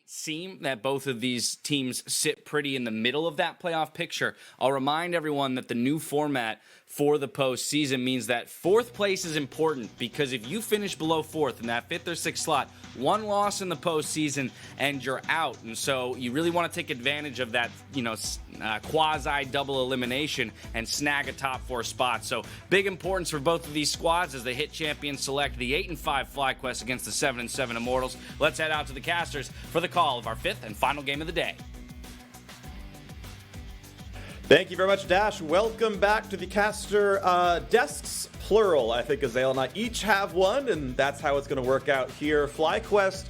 seem that both of these teams sit pretty in the middle of that playoff picture. I'll remind everyone that the new format for the postseason means that fourth place is important, because if you finish below fourth in that fifth or sixth slot, one loss in the postseason and you're out. And so you really want to take advantage of that, quasi double elimination and snag a top four spot. So big importance for both of these squads as they hit champion select the 8-5 FlyQuest against the 7-7 Immortals. Let's head out to the casters for the call of our fifth and final game of the day. Thank you very much, Dash. Welcome back to the caster desks, plural, I think Azale and I each have one, and that's how it's going to work out here. FlyQuest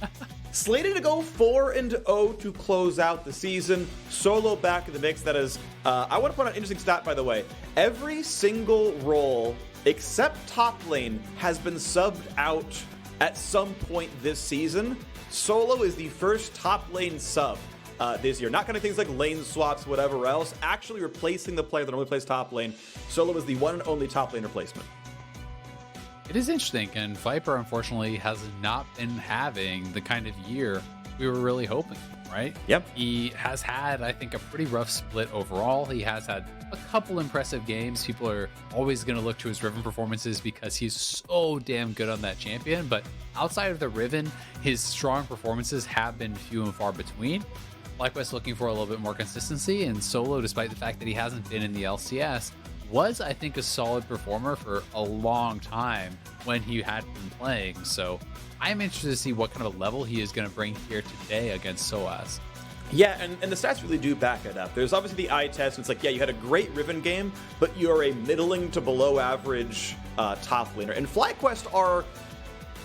slated to go 4-0 to close out the season. Solo back in the mix. That is, I want to point out an interesting stat, by the way. Every single role except top lane has been subbed out at some point this season. Solo is the first top lane sub this year. Not kind of things like lane swaps, whatever else. Actually replacing the player that normally plays top lane. Solo is the one and only top lane replacement. It is interesting, and Viper, unfortunately, has not been having the kind of year we were really hoping for, right? Yep. He has had, I think, a pretty rough split overall. He has had a couple impressive games. People are always going to look to his Riven performances because he's so damn good on that champion, but outside of the Riven, his strong performances have been few and far between. FlyQuest looking for a little bit more consistency, and Solo, despite the fact that he hasn't been in the LCS, was, I think, a solid performer for a long time when he had been playing. So I'm interested to see what kind of a level he is going to bring here today against sOAZ. Yeah, and the stats really do back it up. There's obviously the eye test, and it's like, yeah, you had a great Riven game, but you're a middling to below average top laner. And FlyQuest are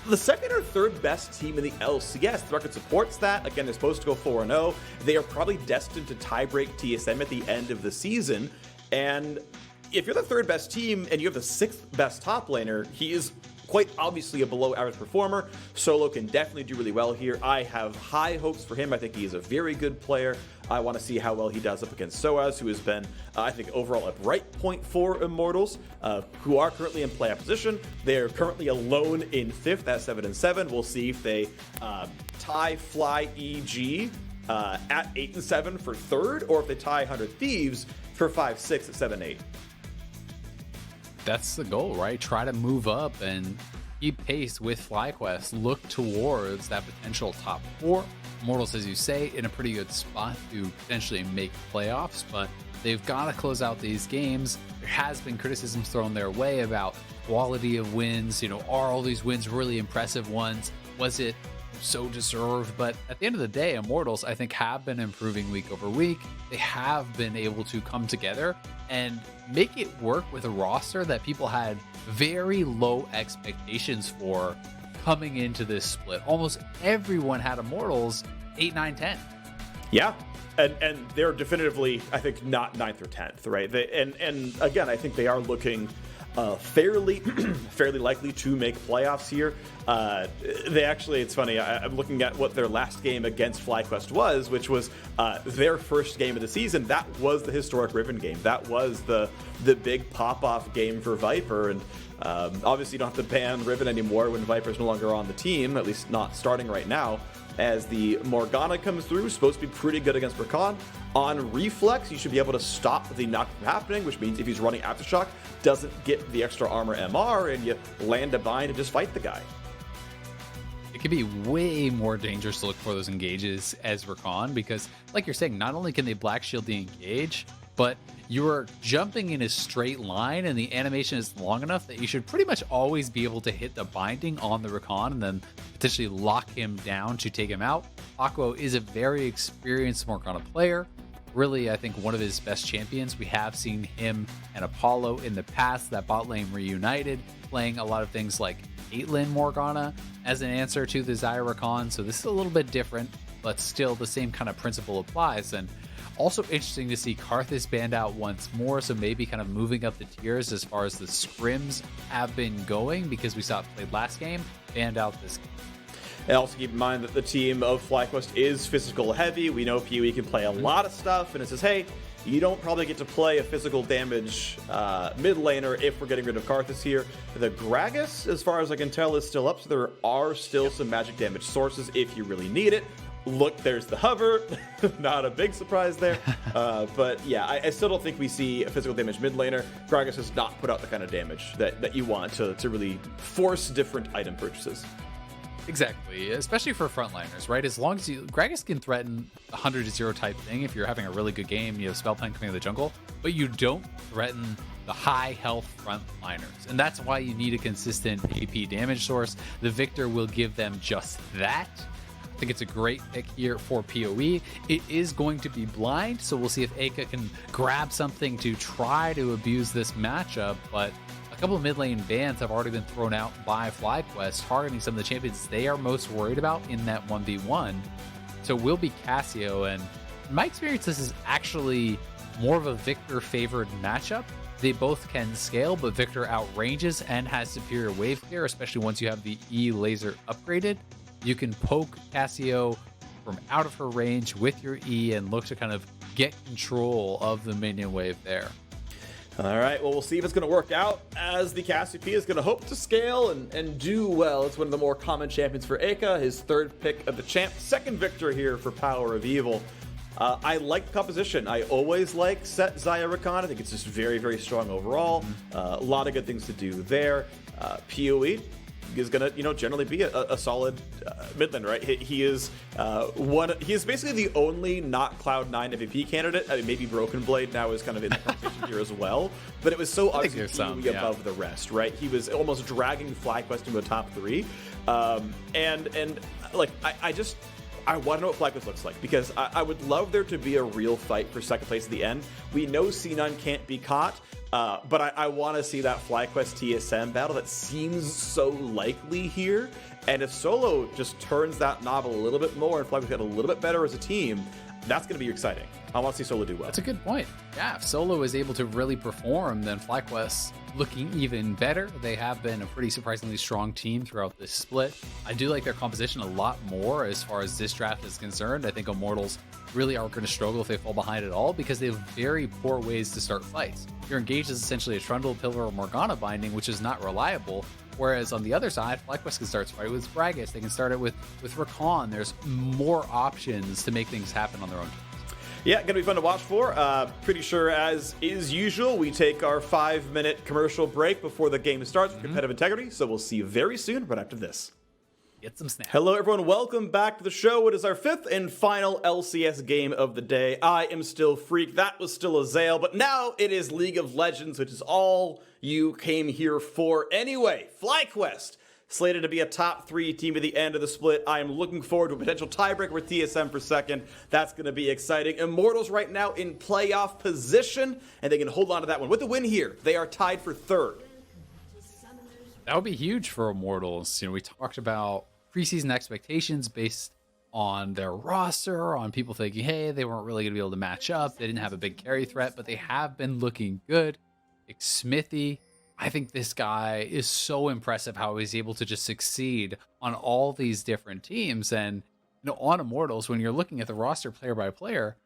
the second or third best team in the LCS. The record supports that. Again, they're supposed to go 4-0. They are probably destined to tiebreak TSM at the end of the season. And if you're the third best team and you have the sixth best top laner, he is quite obviously a below average performer. Solo can definitely do really well here. I have high hopes for him. I think he is a very good player. I want to see how well he does up against sOAZ, who has been, I think, overall a bright point for Immortals, who are currently in playoff position. They're currently alone in fifth at 7-7. We'll see if they tie Fly EG at 8-7 for third, or if they tie 100 Thieves for 5-6 at 7-8. That's the goal, right? Try to move up and keep pace with FlyQuest. Look towards that potential top four. Immortals, as you say, in a pretty good spot to potentially make playoffs, but they've got to close out these games. There has been criticisms thrown their way about quality of wins. Are all these wins really impressive ones? Was it so deserved? But at the end of the day, Immortals, I think, have been improving week over week. They have been able to come together and make it work with a roster that people had very low expectations for coming into this split. Almost everyone had Immortals 8, 9, 10. Yeah, and they're definitively, I think, not 9th or 10th, right? And again, I think they are looking fairly likely to make playoffs here. They actually, it's funny, I'm looking at what their last game against FlyQuest was, which was their first game of the season. That was the historic Riven game. That was the big pop-off game for Viper, and obviously you don't have to ban Riven anymore when Viper's no longer on the team, at least not starting right now, as the Morgana comes through. Supposed to be pretty good against Rakan. On Reflex, you should be able to stop the knock from happening, which means if he's running Aftershock, doesn't get the extra armor MR, and you land a bind and just fight the guy. It could be way more dangerous to look for those engages as Rakan, because like you're saying, not only can they black shield the engage, but you are jumping in a straight line and the animation is long enough that you should pretty much always be able to hit the binding on the Rakan and then potentially lock him down to take him out. Hakuho is a very experienced Morgana player. Really, I think one of his best champions. We have seen him and Apollo in the past, that bot lane reunited, playing a lot of things like Caitlyn Morgana as an answer to the Zyra Rakan. So this is a little bit different, but still the same kind of principle applies. And also interesting to see Karthus banned out once more, so maybe kind of moving up the tiers as far as the scrims have been going, because we saw it played last game, banned out this game. And also keep in mind that the team of FlyQuest is physical heavy. We know PoE can play a lot of stuff, and it says, hey, you don't probably get to play a physical damage mid laner if we're getting rid of Karthus here. The Gragas, as far as I can tell, is still up, so there are still some magic damage sources if you really need it. look, there's the hover. Not a big surprise there. But yeah, I still don't think we see a physical damage mid laner. Gragas has not put out the kind of damage that you want to really force different item purchases. Exactly, especially for frontliners, right? As long as Gragas can threaten 100-0 type thing if you're having a really good game, you have Spellpunk coming in the jungle, but you don't threaten the high health frontliners. And that's why you need a consistent AP damage source. The Victor will give them just that. I think it's a great pick here for PoE. It is going to be blind, so we'll see if Eika can grab something to try to abuse this matchup, but a couple of mid lane bans have already been thrown out by FlyQuest, targeting some of the champions they are most worried about in that 1v1. So it will be Cassio, and in my experience, this is actually more of a Victor favored matchup. They both can scale, but Victor outranges and has superior wave clear, especially once you have the E laser upgraded. You can poke Cassio from out of her range with your E and look to kind of get control of the minion wave there. All right, well, we'll see if it's going to work out, as the Cassiopeia is going to hope to scale and do well. It's one of the more common champions for Eika, his third pick of the champ, second victor here for PowerOfEvil. I like the composition. I always like set Xayah Rakan. I think it's just very, very strong overall. A lot of good things to do there. PoE is gonna, generally be a solid mid laner, right? He is He is basically the only not Cloud9 MVP candidate. I mean, maybe Broken Blade now is kind of in the conversation here as well, but it was so obviously above the rest, right? He was almost dragging FlyQuest into a top 3, and like I want to know what FlyQuest looks like, because I would love there to be a real fight for second place at the end. We know C9 can't be caught, but I want to see that FlyQuest TSM battle that seems so likely here. And if Solo just turns that knob a little bit more and FlyQuest get a little bit better as a team, that's going to be exciting. I want to see Solo do well. That's a good point. Yeah, if Solo is able to really perform, then FlyQuest looking even better. They have been a pretty surprisingly strong team throughout this split. I do like their composition a lot more as far as this draft is concerned. I think Immortals really are going to struggle if they fall behind at all, because they have very poor ways to start fights. Your engage is essentially a Trundle, Pillar, or Morgana binding, which is not reliable. Whereas on the other side, FlyQuest can start fight with Gragas. They can start it with Rakan. There's more options to make things happen on their own. Yeah, gonna be fun to watch for. Pretty sure, as is usual, we take our 5-minute commercial break before the game starts for competitive integrity. So we'll see you very soon, right after this. Get some snaps. Hello, everyone. Welcome back to the show. It is our 5th and final LCS game of the day. I am still Freak. That was still Azael, but now it is League of Legends, which is all you came here for anyway. FlyQuest, slated to be a top 3 team at the end of the split. I am looking forward to a potential tiebreaker with TSM for second. That's going to be exciting. Immortals right now in playoff position, and they can hold on to that one. With the win here, they are tied for 3rd. That would be huge for Immortals. We talked about preseason expectations based on their roster, on people thinking, hey, they weren't really going to be able to match up. They didn't have a big carry threat, but they have been looking good. Xmithie, I think this guy is so impressive how he's able to just succeed on all these different teams. And on Immortals, when you're looking at the roster player by player,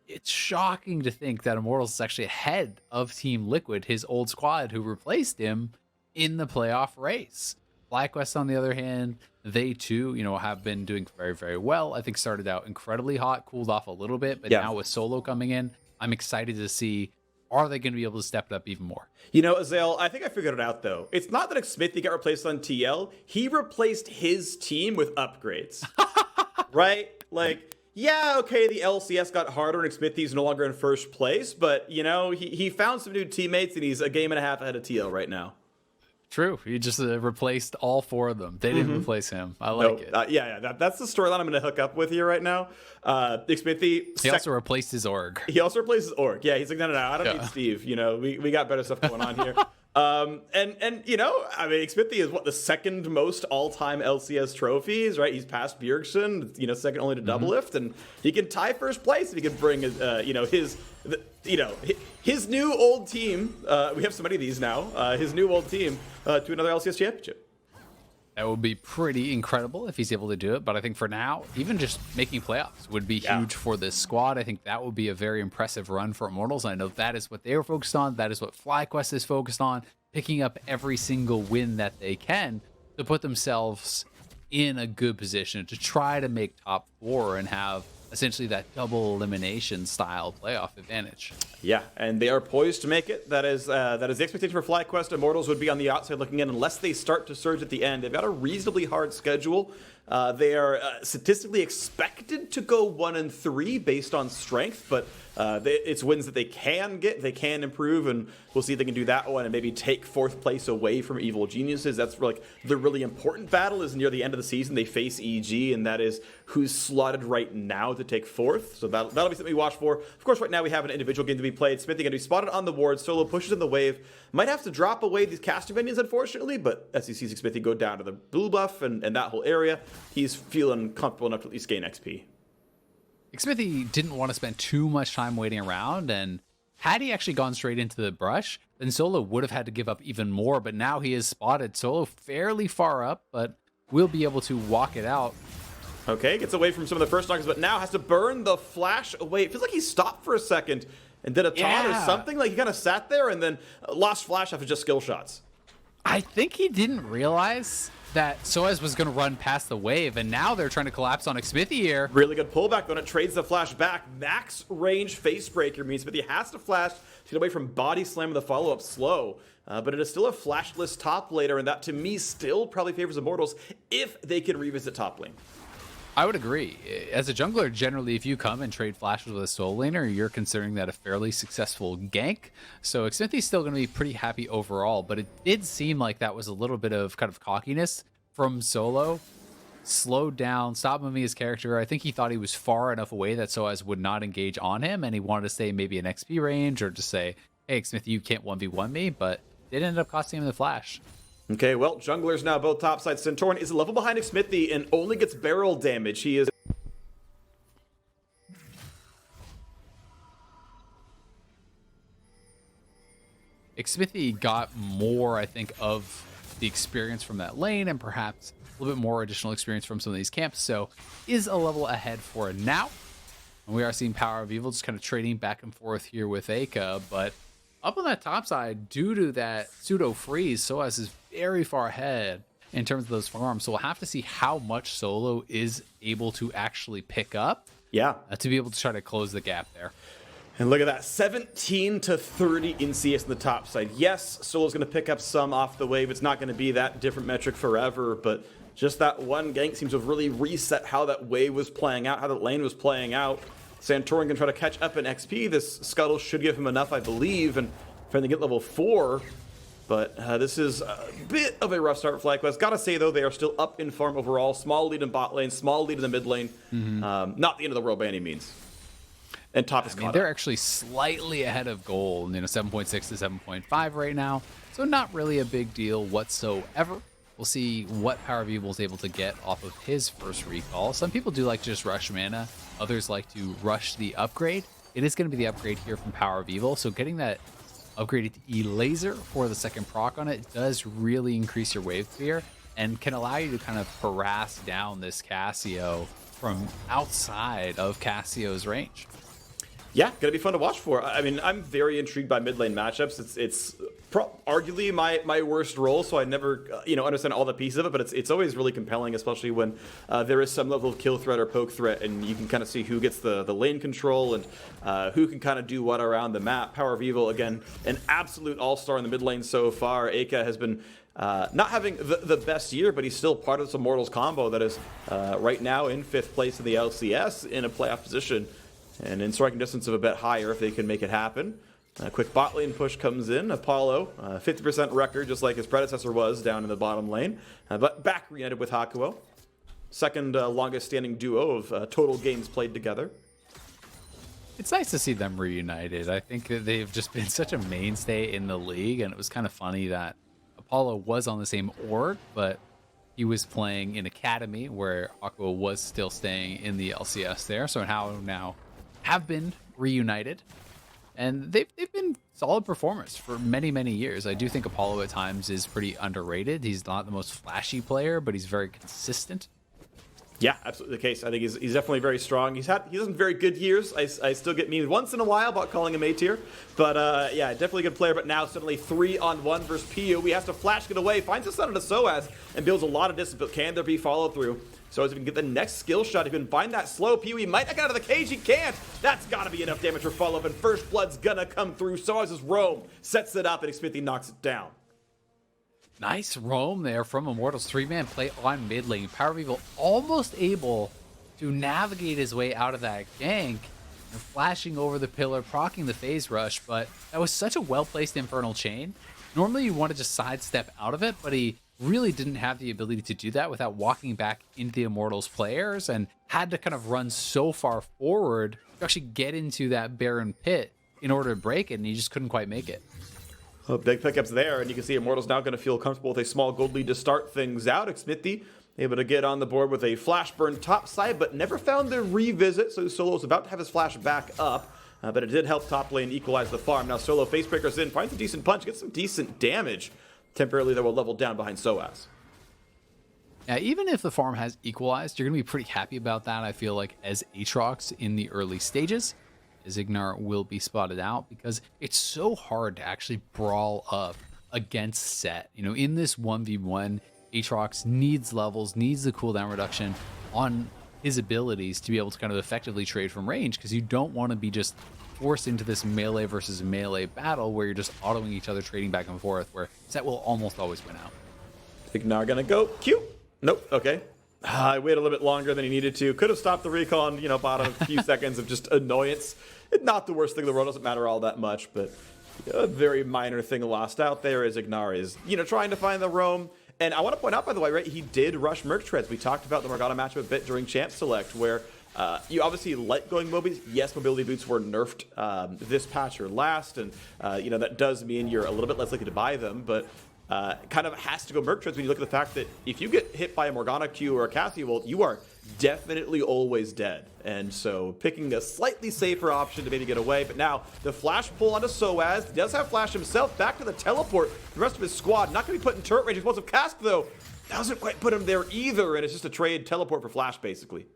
it's shocking to think that Immortals is actually ahead of Team Liquid, his old squad, who replaced him in the playoff race. FlyQuest, on the other hand, they too, have been doing very, very well. I think started out incredibly hot, cooled off a little bit, but now with Solo coming in, I'm excited to see, are they going to be able to step it up even more? Azael, I think I figured it out, though. It's not that Xmithie got replaced on TL. He replaced his team with upgrades. Right? Like, yeah, okay, the LCS got harder and Xmithie's no longer in first place, but, he found some new teammates and he's a game and a half ahead of TL right now. True. He just replaced all 4 of them. They didn't replace him. I like it. That's the storyline I'm going to hook up with here right now. Xmithie. He also replaced his org. He also replaced his org. Yeah, he's like, no, I don't need Steve. We got better stuff going on here. Xmithie is the second most all-time LCS trophies, right? He's past Bjergsen, second only to Doublelift, and he can tie first place if he can bring his new old team. We have so many of these now. His new old team to another LCS championship. That would be pretty incredible if he's able to do it. But I think for now, even just making playoffs would be huge for this squad. I think that would be a very impressive run for Immortals. I know that is what they were focused on. That is what FlyQuest is focused on, picking up every single win that they can to put themselves in a good position to try to make top 4 and have essentially that double elimination style playoff advantage. Yeah, and they are poised to make it. That is the expectation for FlyQuest. Immortals would be on the outside looking in unless they start to surge at the end. They've got a reasonably hard schedule. They are statistically expected to go 1-3 based on strength, but it's wins that they can get, they can improve, and we'll see if they can do that one and maybe take 4th place away from Evil Geniuses. That's like the really important battle is near the end of the season. They face EG, and that is who's slotted right now to take 4th. So that'll be something we watch for. Of course, right now we have an individual game to be played. Xmithie going to be spotted on the ward. Solo pushes in the wave. Might have to drop away these casting minions, unfortunately, but as he sees Xmithie go down to the blue buff and that whole area, he's feeling comfortable enough to at least gain XP. Xmithie didn't want to spend too much time waiting around, and had he actually gone straight into the brush, then Solo would have had to give up even more, but now he is spotted. Solo fairly far up, but will be able to walk it out. Okay, gets away from some of the first knockers, but now has to burn the flash away. It feels like he stopped for a second and did a taunt or something. Like he kind of sat there and then lost flash after just skill shots. I think he didn't realize that sOAZ was going to run past the wave, and now they're trying to collapse on Xmithie here. Really good pullback when it trades the flash back. Max range face breaker means Xmithie has to flash to get away from body slam and the follow-up slow. But it is still a flashless top laner, and that to me still probably favors Immortals if they can revisit top lane. I would agree. As a jungler, generally, if you come and trade flashes with a soul laner, you're considering that a fairly successful gank. So Xmithie's still going to be pretty happy overall, but it did seem like that was a little bit of kind of cockiness from Solo. Slowed down, stopped moving his character. I think he thought he was far enough away that sOAZ would not engage on him, and he wanted to stay maybe in XP range or just say, hey, Xmithie, you can't 1v1 me, but it ended up costing him the flash. Okay, well, junglers now both topside. Santorin is a level behind Xmithie and only gets barrel damage. He is... Xmithie got more, I think, of the experience from that lane and perhaps a little bit more additional experience from some of these camps, so is a level ahead for now. And we are seeing PowerOfEvil just kind of trading back and forth here with Eika, but up on that top side, due to that pseudo freeze, sOAZ is very far ahead in terms of those farms. So we'll have to see how much Solo is able to actually pick up. Yeah. To be able to try to close the gap there. And look at that, 17-30 in CS on the top side. Yes, Solo's going to pick up some off the wave. It's not going to be that different metric forever, but just that one gank seems to have really reset how that wave was playing out, how that lane was playing out. Santorin can try to catch up in XP. This Scuttle should give him enough, I believe, and trying to get level 4. But this is a bit of a rough start for FlyQuest. Gotta say, though, they are still up in farm overall. Small lead in bot lane, small lead in the mid lane. Not the end of the world by any means. And top is caught they're up. actually slightly ahead of goal, 7.6 to 7.5 right now. So not really a big deal whatsoever. We'll see what PowerOfEvil is able to get off of his first recall. Some people do like to just rush mana. Others like to rush the upgrade. It is going to be the upgrade here from PowerOfEvil. So getting that upgraded E-Laser for the second proc on it does really increase your wave clear and can allow you to kind of harass down this Cassio from outside of Cassio's range. Yeah, gonna be fun to watch for. I mean, I'm very intrigued by mid lane matchups. It's arguably my worst role, so I never understand all the pieces of it. But it's always really compelling, especially when there is some level of kill threat or poke threat, and you can kind of see who gets the lane control and who can kind of do what around the map. PowerOfEvil, again, an absolute all-star in the mid lane so far. Eika has been not having the best year, but he's still part of this Immortals combo that is right now in 5th place in the LCS in a playoff position. And in striking distance of a bit higher if they can make it happen. A quick bot lane push comes in. Apollo, 50% record, just like his predecessor was down in the bottom lane. But back reunited with Hakuho. Second longest standing duo of total games played together. It's nice to see them reunited. I think that they've just been such a mainstay in the league, and it was kind of funny that Apollo was on the same org, but he was playing in Academy, where Hakuho was still staying in the LCS there. So now have been reunited, and they've been solid performers for many years. I do think Apollo at times is pretty underrated. He's not the most flashy player, but he's very consistent. Yeah, absolutely the case. I think he's definitely very strong. He's had some very good years. I still get memes once in a while about calling him A tier, but yeah, definitely a good player. But now suddenly 3-on-1 versus PU. He has to flash get away, finds his son into sOAZ, and builds a lot of distance. But can there be follow through? So as we can get the next skill shot, he can find that slow PU. He might not get out of the cage. He can't. That's got to be enough damage for follow up, and First Blood's gonna come through. sOAZ's roam sets it up, and Xmithie knocks it down. Nice roam there from Immortals. 3-man play on mid lane. PowerOfEvil almost able to navigate his way out of that gank and flashing over the pillar, proccing the phase rush, but that was such a well-placed Infernal Chain. Normally you want to just sidestep out of it, but he really didn't have the ability to do that without walking back into the Immortals players and had to kind of run so far forward to actually get into that barren pit in order to break it, and he just couldn't quite make it. Oh, big pickups there, and you can see Immortals now going to feel comfortable with a small gold lead to start things out. Xmithie able to get on the board with a flash burn top side, but never found the revisit, so Solo was about to have his flash back up, but it did help top lane equalize the farm. Now Solo facebreakers in, finds a decent punch, gets some decent damage. Temporarily, they will level down behind sOAZ. Yeah, even if the farm has equalized, you're going to be pretty happy about that, I feel like, as Aatrox in the early stages. IgNar will be spotted out because it's so hard to actually brawl up against Set. You know, in this 1v1, Aatrox needs levels, needs the cooldown reduction on his abilities to be able to kind of effectively trade from range, because you don't want to be just forced into this melee versus melee battle where you're just autoing each other, trading back and forth, where Set will almost always win out. IgNar gonna go Q. Nope, okay. I waited a little bit longer than he needed to. Could have stopped the recall and, you know, bought a few seconds of just annoyance. It's not the worst thing in the world. Doesn't matter all that much, but a very minor thing lost out there as IgNar is, you know, trying to find the roam. And I want to point out, by the way, right, he did rush Merc Treads. We talked about the Morgana matchup a bit during Champ Select, where you obviously like going mobies. Yes, mobility boots were nerfed this patch or last, and, you know, that does mean you're a little bit less likely to buy them, but kind of has to go Merc Treads when you look at the fact that if you get hit by a Morgana Q or a Cassie Ult, you are definitely always dead. And so picking a slightly safer option to maybe get away. But now the flash pull onto sOAZ. He does have flash himself. Back to the teleport. The rest of his squad not going to be put in turret range. Explosive Cask, though, doesn't quite put him there either. And it's just a trade teleport for flash, basically.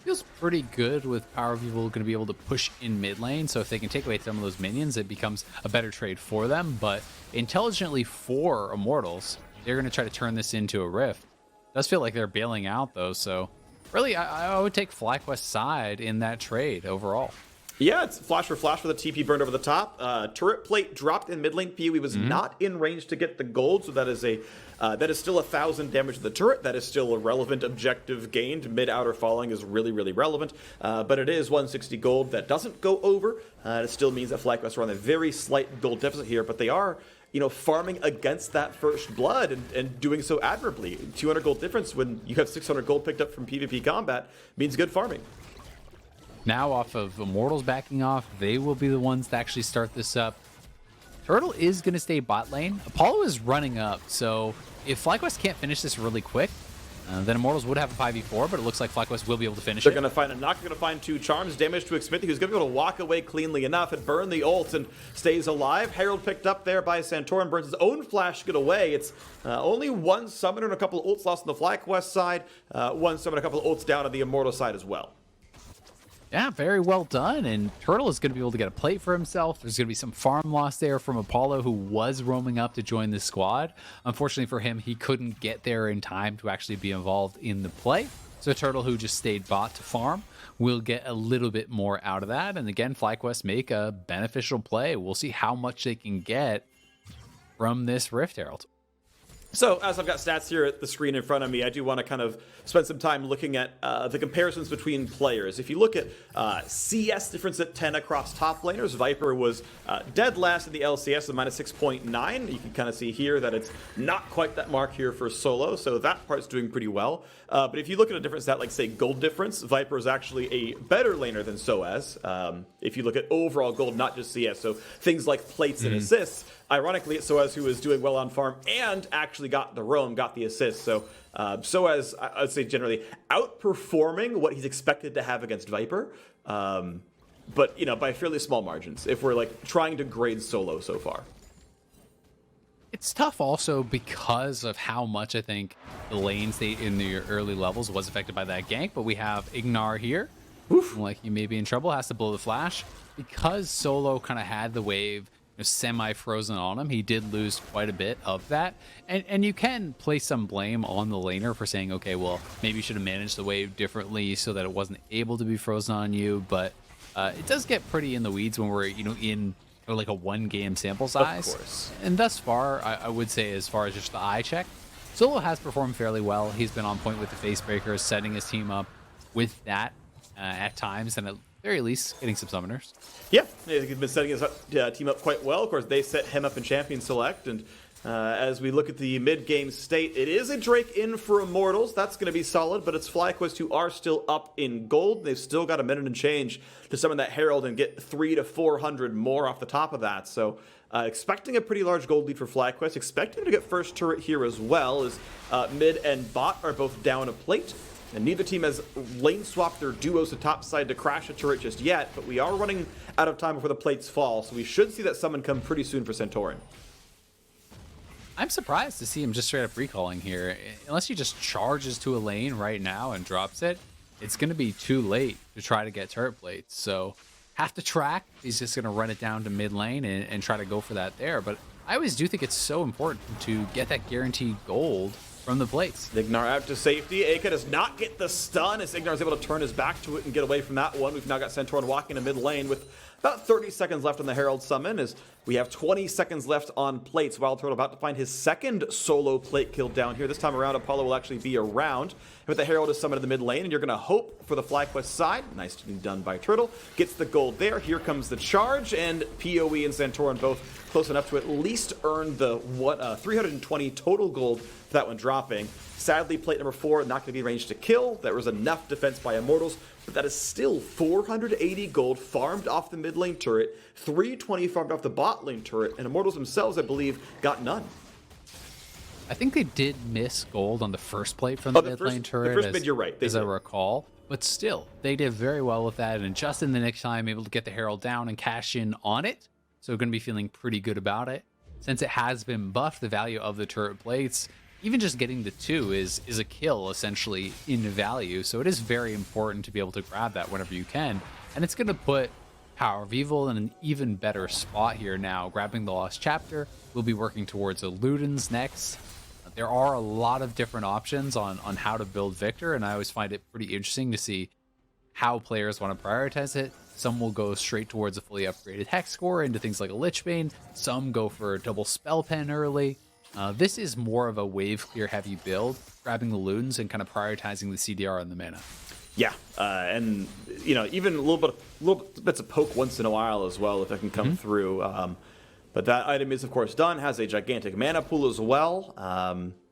Feels pretty good with PowerOfEvil going to be able to push in mid lane, so if they can take away some of those minions, it becomes a better trade for them. But intelligently for Immortals, they're going to try to turn this into a rift. Does feel like they're bailing out, though, so really I would take FlyQuest's side in that trade overall. Yeah, it's flash for flash with a TP burned over the top. Turret plate dropped in mid lane. PoE was not in range to get the gold, so that is a that is still 1,000 damage to the turret. That is still a relevant objective gained. Mid outer falling is really, really relevant, but it is 160 gold. That doesn't go over. It still means that FlyQuest are on a very slight gold deficit here, but they are, you know, farming against that first blood and doing so admirably. 200 gold difference when you have 600 gold picked up from PvP combat means good farming. Now off of Immortals backing off, they will be the ones to actually start this up. Turtle is going to stay bot lane. Apollo is running up, so if FlyQuest can't finish this really quick, then Immortals would have a 5v4, but it looks like FlyQuest will be able to finish They're it. going to find a knock. They're going to find 2 charms. Damage to Xmithie, who's going to be able to walk away cleanly enough and burn the ult and stays alive. Herald picked up there by Santorin, burns his own flash to get away. It's only 1 summoner and a couple of ults lost on the FlyQuest side. 1 summoner, a couple of ults down on the Immortal side as well. Yeah, very well done. And Turtle is going to be able to get a plate for himself. There's going to be some farm loss there from Apollo, who was roaming up to join the squad. Unfortunately for him, he couldn't get there in time to actually be involved in the play. So Turtle, who just stayed bot to farm, will get a little bit more out of that. And again, FlyQuest make a beneficial play. We'll see how much they can get from this Rift Herald. So, as I've got stats here at the screen in front of me, I do want to kind of spend some time looking at the comparisons between players. If you look at CS difference at 10 across top laners, Viper was dead last in the LCS at -6.9. You can kind of see here that it's not quite that mark here for Solo, so that part's doing pretty well. But if you look at a different stat, like, say, gold difference, Viper is actually a better laner than sOAZ. If you look at overall gold, not just CS, so things like plates and assists, ironically, it's sOAZ who was doing well on farm and actually got the roam, got the assist. So sOAZ, I'd say, generally outperforming what he's expected to have against Viper, but, you know, by fairly small margins, if we're, like, trying to grade Solo so far. It's tough also because of how much I think the lane state in the early levels was affected by that gank, but we have IgNar here. Oof. Like he may be in trouble, has to blow the flash. Because Solo kind of had the wave semi-frozen on him, he did lose quite a bit of that. And you can place some blame on the laner for saying, okay, well, maybe you should have managed the wave differently so that it wasn't able to be frozen on you, but it does get pretty in the weeds when we're, in or like a 1-game sample size. Of course. And thus far, I would say as far as just the eye check, Solo has performed fairly well. He's been on point with the face breakers, setting his team up with that at times, and at very least getting some summoners. Yeah, he's been setting his team up quite well. Of course, they set him up in Champion Select, and as we look at the mid-game state, it is a Drake in for Immortals. That's going to be solid, but it's FlyQuest who are still up in gold. They've still got a minute and change to summon that Herald and get 300 to 400 more off the top of that. So expecting a pretty large gold lead for FlyQuest, expecting to get first turret here as well, as mid and bot are both down a plate. And neither team has lane swapped their duos to top side to crash a turret just yet, but we are running out of time before the plates fall, so we should see that summon come pretty soon for Santorin. I'm surprised to see him just straight up recalling here. Unless he just charges to a lane right now and drops it, it's going to be too late to try to get turret plates. So have to track. He's just going to run it down to mid lane and try to go for that there. But I always do think it's so important to get that guaranteed gold from the plates. IgNar out to safety. Eika does not get the stun as IgNar is able to turn his back to it and get away from that one. We've now got Santorin walking to mid lane with about 30 seconds left on the Herald summon, as we have 20 seconds left on plates. WildTurtle about to find his second solo plate kill down here. This time around, Apollo will actually be around. But the Herald is summoned to the mid lane, and you're going to hope for the FlyQuest side. Nicely done by Turtle. Gets the gold there. Here comes the charge, and PoE and Santorin both close enough to at least earn the 320 total gold for that one dropping. Sadly, plate number 4 not going to be ranged to kill. There was enough defense by Immortals, but that is still 480 gold farmed off the mid lane turret, 320 farmed off the bot lane turret, and Immortals themselves, I believe, got none. I think they did miss gold on the first plate from the mid lane turret. The first mid, you're right. As I recall. But still, they did very well with that, and just in the next time, able to get the Herald down and cash in on it. So going to be feeling pretty good about it. Since it has been buffed, the value of the turret plates, even just getting the 2 is a kill, essentially, in value. So it is very important to be able to grab that whenever you can. And it's going to put PowerOfEvil in an even better spot here now. Grabbing the Lost Chapter, we'll be working towards a Ludens next. There are a lot of different options on how to build Victor, and I always find it pretty interesting to see how players want to prioritize it. Some will go straight towards a fully upgraded Hex score into things like a Lichbane. Some go for a double Spell Pen early. This is more of a wave clear heavy build, grabbing the Ludens and kind of prioritizing the CDR and the mana. Yeah, and even a little bits of poke once in a while as well if it can come through. But that item is of course done. Has a gigantic mana pool as well,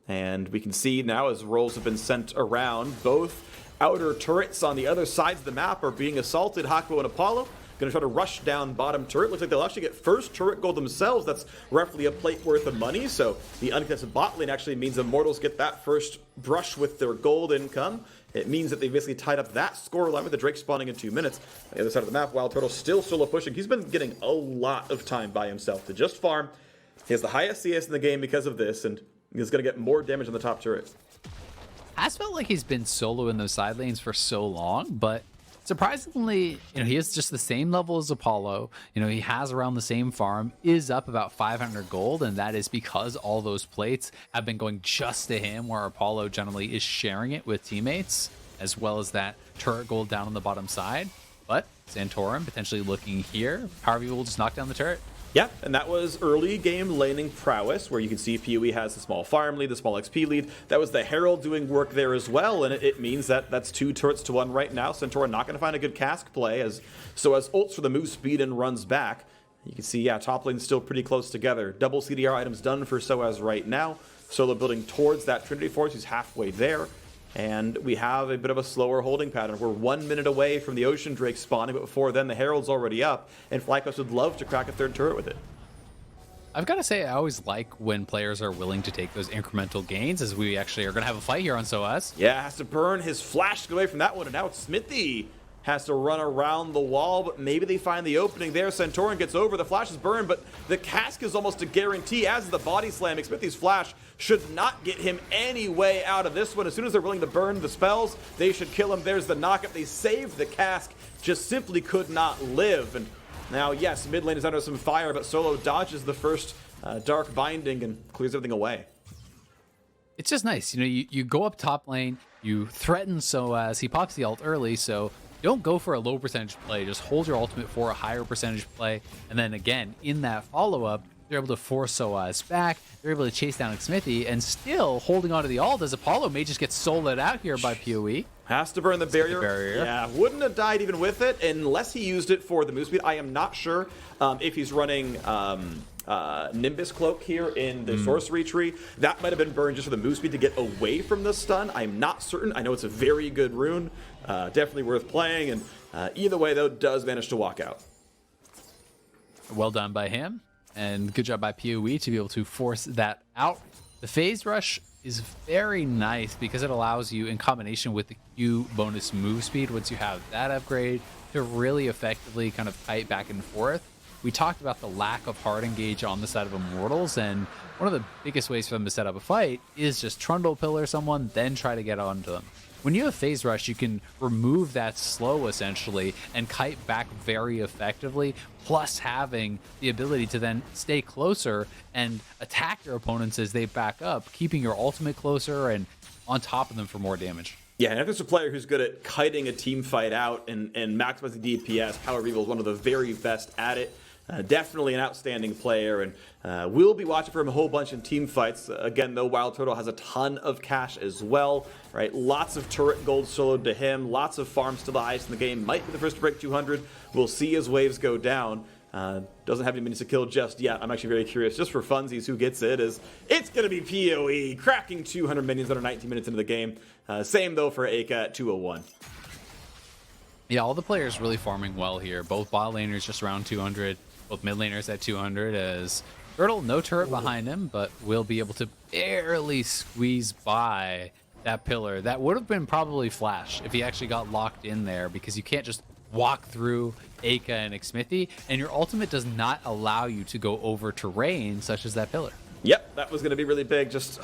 and we can see now as rolls have been sent around, both outer turrets on the other sides of the map are being assaulted. Hakuho and Apollo going to try to rush down bottom turret. Looks like they'll actually get first turret gold themselves. That's roughly a plate worth of money. So the uncontested bot lane actually means Immortals get that first brush with their gold income. It means that they basically tied up that score line with the Drake spawning in 2 minutes. On the other side of the map, WildTurtle still solo pushing. He's been getting a lot of time by himself to just farm. He has the highest CS in the game because of this, and he's going to get more damage on the top turret. Has felt like he's been solo in those side lanes for so long, but surprisingly, he is just the same level as Apollo. He has around the same farm, is up about 500 gold, and that is because all those plates have been going just to him, where Apollo generally is sharing it with teammates, as well as that turret gold down on the bottom side. But Santorin potentially looking here. PowerOfEvil will just knock down the turret. Yeah, and that was early game laning prowess, where you can see PoE has the small farm lead, the small XP lead. That was the Herald doing work there as well, and it means that that's 2 turrets to 1 right now. Santorin not going to find a good cask play, as ults for the move speed and runs back. You can see, yeah, top lane's still pretty close together. Double CDR items done for sOAZ right now. Solo building towards that Trinity Force. He's halfway there. And we have a bit of a slower holding pattern. We're 1 minute away from the Ocean Drake spawning, but before then the Herald's already up, and FlyQuest would love to crack a 3rd turret with it. I've got to say, I always like when players are willing to take those incremental gains, as we actually are going to have a fight here on sOAZ. Yeah, has to burn his flash to get away from that one, and now it's Xmithie has to run around the wall, but maybe they find the opening there. Santorin gets over, the flash is burned, but the cask is almost a guarantee, as is the body slam. Xmithie's flash should not get him any way out of this one. As soon as they're willing to burn the spells, they should kill him. There's the knockup. They saved the cask, just simply could not live. And now, yes, mid lane is under some fire, but Solo dodges the first dark binding and clears everything away. It's just nice. You go up top lane, you threaten sOAZ, he pops the ult early, so don't go for a low percentage play. Just hold your ultimate for a higher percentage play. And then again, in that follow-up, they're able to force sOAZ back. They're able to chase down Xmithie, and still holding onto the ult as Apollo may just get soloed out here by PoE. Has to burn the barrier. Yeah, wouldn't have died even with it unless he used it for the move speed. I am not sure if he's running Nimbus Cloak here in the sorcery tree. That might have been burned just for the move speed to get away from the stun. I'm not certain. I know it's a very good rune. Definitely worth playing. And either way, though, does manage to walk out. Well done by him. And good job by PoE to be able to force that out. The phase rush is very nice because it allows you, in combination with the Q bonus move speed, once you have that upgrade, to really effectively kind of kite back and forth. We talked about the lack of hard engage on the side of Immortals, and one of the biggest ways for them to set up a fight is just trundle pillar someone, then try to get onto them. When you have phase rush, you can remove that slow essentially and kite back very effectively, plus having the ability to then stay closer and attack your opponents as they back up, keeping your ultimate closer and on top of them for more damage. Yeah, and if there's a player who's good at kiting a team fight out and maximizing DPS, PowerOfEvil is one of the very best at it. Definitely an outstanding player, and we'll be watching for him a whole bunch in team fights. Again, though, WildTurtle has a ton of cash as well, right? Lots of turret gold soloed to him, lots of farms to the highest in the game. Might be the first to break 200. We'll see as waves go down. Doesn't have any minions to kill just yet. I'm actually very curious, just for funsies, who gets it. It's going to be PoE, cracking 200 minions under 19 minutes into the game. Same, though, for Eika at 201. Yeah, all the players really farming well here. Both bot laners just around 200. Both mid laners at 200 as Turtle, no turret behind him, but will be able to barely squeeze by that pillar. That would have been probably Flash if he actually got locked in there, because you can't just walk through Eika and Xmithie, and your ultimate does not allow you to go over terrain such as that pillar. Yep, that was going to be really big. Just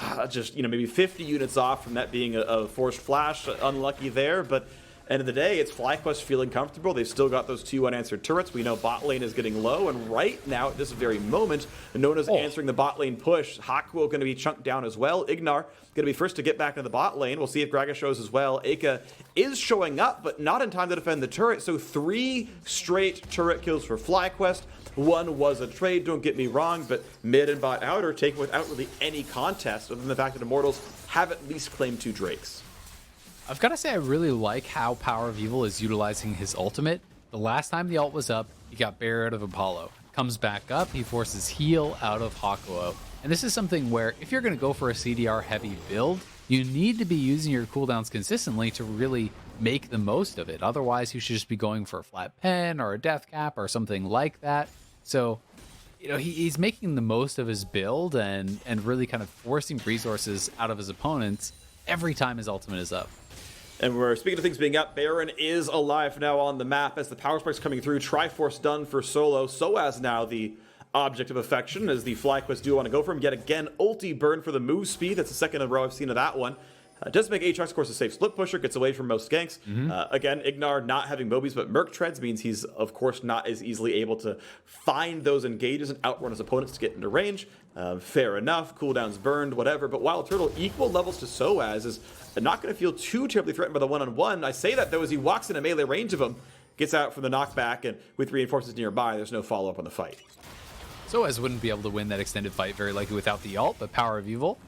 maybe 50 units off from that being a forced flash. Unlucky there, but end of the day, it's FlyQuest feeling comfortable. They've still got those 2 unanswered turrets. We know bot lane is getting low, and right now, at this very moment, Nona's answering the bot lane push. Hakuho going to be chunked down as well. IgNar going to be first to get back into the bot lane. We'll see if Gragas shows as well. Eika is showing up, but not in time to defend the turret, so 3 straight turret kills for FlyQuest. 1 was a trade, don't get me wrong, but mid and bot out are taken without really any contest, other than the fact that Immortals have at least claimed 2 Drakes. I've got to say, I really like how PowerOfEvil is utilizing his ultimate. The last time the ult was up, he got barrier out of Apollo. Comes back up, he forces heal out of Hakuho. And this is something where if you're going to go for a CDR heavy build, you need to be using your cooldowns consistently to really make the most of it. Otherwise, you should just be going for a flat pen or a death cap or something like that. So, he's making the most of his build and really kind of forcing resources out of his opponents every time his ultimate is up. And we're speaking of things being up, Baron is alive now on the map as the power spike's coming through. Triforce done for Solo. sOAZ now the object of affection as the FlyQuest do want to go for him. Yet again, ulti burn for the move speed. That's the second in a row I've seen of that one. Does make Aatrox, of course, a safe split pusher, gets away from most ganks. Again, IgNar not having Mobies, but Merc Treads means he's, of course, not as easily able to find those engages and outrun his opponents to get into range. Fair enough, cooldowns burned, whatever. But WildTurtle, equal levels to sOAZ, is not going to feel too terribly threatened by the one-on-one. I say that, though, as he walks in a melee range of him, gets out from the knockback, and with reinforcements nearby, there's no follow-up on the fight. sOAZ wouldn't be able to win that extended fight very likely without the ult, but PowerOfEvil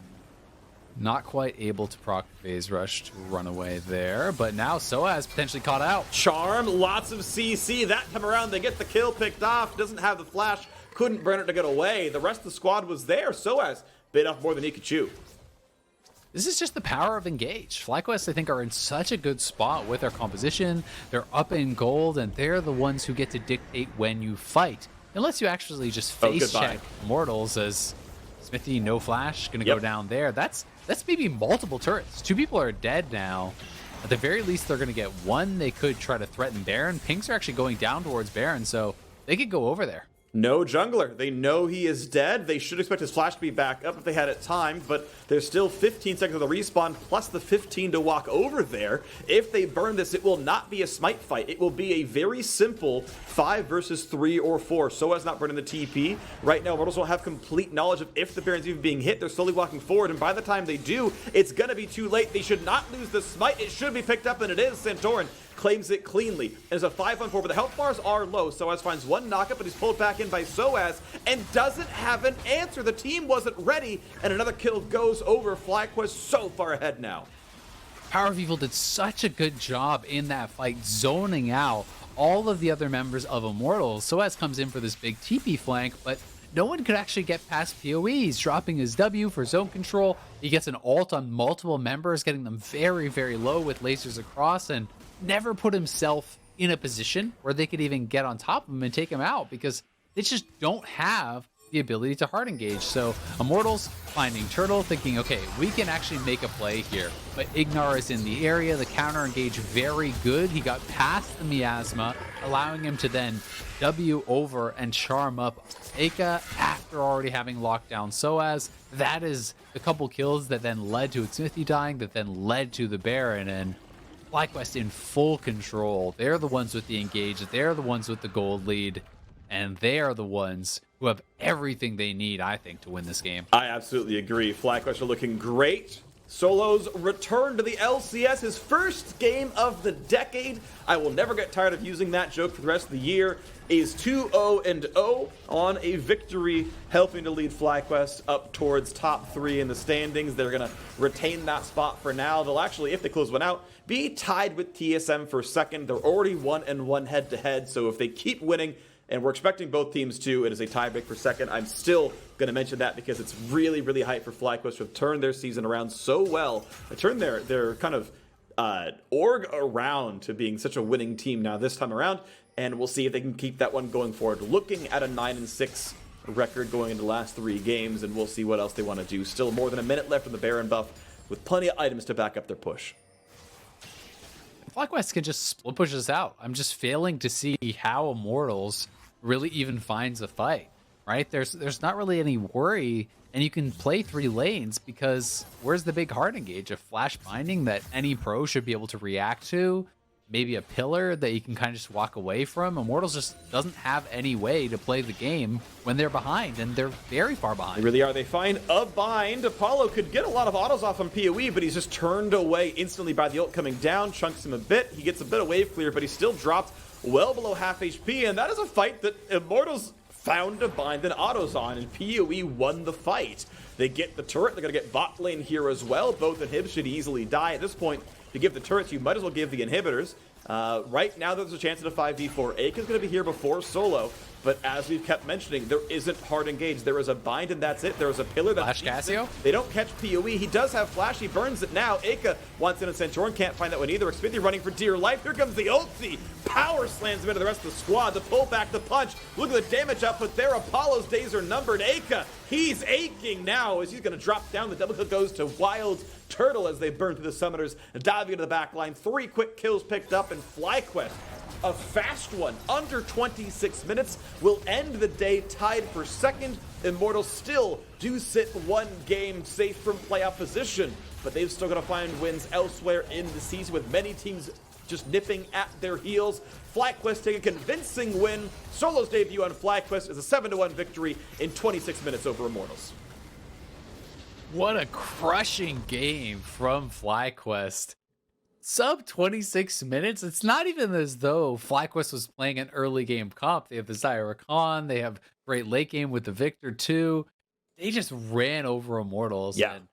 not quite able to proc phase rush to run away there, but now sOAZ potentially caught out. Charm, lots of CC. That time around, they get the kill picked off. Doesn't have the flash. Couldn't burn it to get away. The rest of the squad was there. sOAZ bit off more than he could chew. This is just the power of engage. FlyQuest, I think, are in such a good spot with their composition. They're up in gold, and they're the ones who get to dictate when you fight. Unless you actually just face check Immortals as Xmithie, no flash, gonna go down there. That's maybe multiple turrets. 2 people are dead now. At the very least, they're going to get one. They could try to threaten Baron. Pinks are actually going down towards Baron, so they could go over there. No jungler. They know he is dead. They should expect his flash to be back up if they had it timed, but there's still 15 seconds of the respawn plus the 15 to walk over there. If they burn this, it will not be a smite fight. It will be a very simple 5 versus 3 or 4. sOAZ not burning the TP. Right now, Immortals don't have complete knowledge of if the Baron's even being hit. They're slowly walking forward, and by the time they do, it's going to be too late. They should not lose the smite. It should be picked up, and it is. Santorin claims it cleanly. And it's a 5-on-4, but the health bars are low. sOAZ finds one knockup, but he's pulled back in by sOAZ and doesn't have an answer. The team wasn't ready, and another kill goes over. FlyQuest so far ahead now. PowerOfEvil did such a good job in that fight, zoning out all of the other members of Immortals. sOAZ comes in for this big TP flank, but no one could actually get past PoE. He's dropping his W for zone control. He gets an ult on multiple members, getting them very, very low with lasers across, and never put himself in a position where they could even get on top of him and take him out because they just don't have the ability to hard engage. So Immortals finding Turtle, thinking, okay, we can actually make a play here. But IgNar is in the area, the counter engage very good. He got past the miasma, allowing him to then W over and charm up Eika after already having locked down sOAZ. That is a couple kills that then led to Xmithie dying, that then led to the Baron, and FlyQuest in full control. They're the ones with the engage, they're the ones with the gold lead, and they are the ones who have everything they need, I think, to win this game. I absolutely agree. FlyQuest are looking great. Solo's return to the LCS, his first game of the decade. I will never get tired of using that joke for the rest of the year. Is 2-0-0 on a victory, helping to lead FlyQuest up towards top 3 in the standings. They're going to retain that spot for now. They'll actually, if they close one out, be tied with TSM for second. They're already 1-1 head-to-head, so if they keep winning, and we're expecting both teams to, it is a tiebreak for second. I'm still going to mention that because it's really, really hype for FlyQuest to have turned their season around so well. They turned their kind of org around to being such a winning team now this time around, and we'll see if they can keep that one going forward. Looking at a 9-6 record going into the last 3 games, and we'll see what else they want to do. Still more than a minute left in the Baron buff with plenty of items to back up their push. FlyQuest can just split push us out. I'm just failing to see how Immortals really even finds a fight, right? There's not really any worry, and you can play 3 lanes because where's the big hard engage? A flash binding that any pro should be able to react to, maybe a pillar that you can kind of just walk away from. Immortals just doesn't have any way to play the game when they're behind, and they're very far behind. They really are. They find a bind. Apollo could get a lot of autos off on PoE, but he's just turned away instantly by the ult coming down, chunks him a bit. He gets a bit of wave clear, but he's still dropped well below half HP, and that is a fight that Immortals found a bind and autos on, and PoE won the fight. They get the turret. They're going to get bot lane here as well. Both inhibs should easily die. At this point, to give the turrets, you might as well give the inhibitors. Right now, there's a chance at a 5v4. Eika's going to be here before Solo, but as we've kept mentioning, there isn't hard engage. There is a bind, and that's it. There is a pillar that Flash Cassio? They don't catch PoE. He does have flash. He burns it now. Eika wants in a Santorin. Can't find that one either. Xmithie running for dear life. Here comes the ulti. Power slams him into the rest of the squad to pull back the punch. Look at the damage output there. Apollo's days are numbered. Eika, he's aching now as he's going to drop down. The double kill goes to WildTurtle as they burn through the summoners, diving into the back line. 3 quick kills picked up, and FlyQuest, a fast one, under 26 minutes, will end the day tied for second. Immortals still do sit 1 game safe from playoff position, but they've still got to find wins elsewhere in the season, with many teams just nipping at their heels. FlyQuest take a convincing win. Solo's debut on FlyQuest is a 7-1 victory in 26 minutes over Immortals. What a crushing game from FlyQuest. Sub 26 minutes. It's not even as though FlyQuest was playing an early game comp. They have the Zyra Khan. They have great late game with the Victor too. They just ran over Immortals. Yeah. And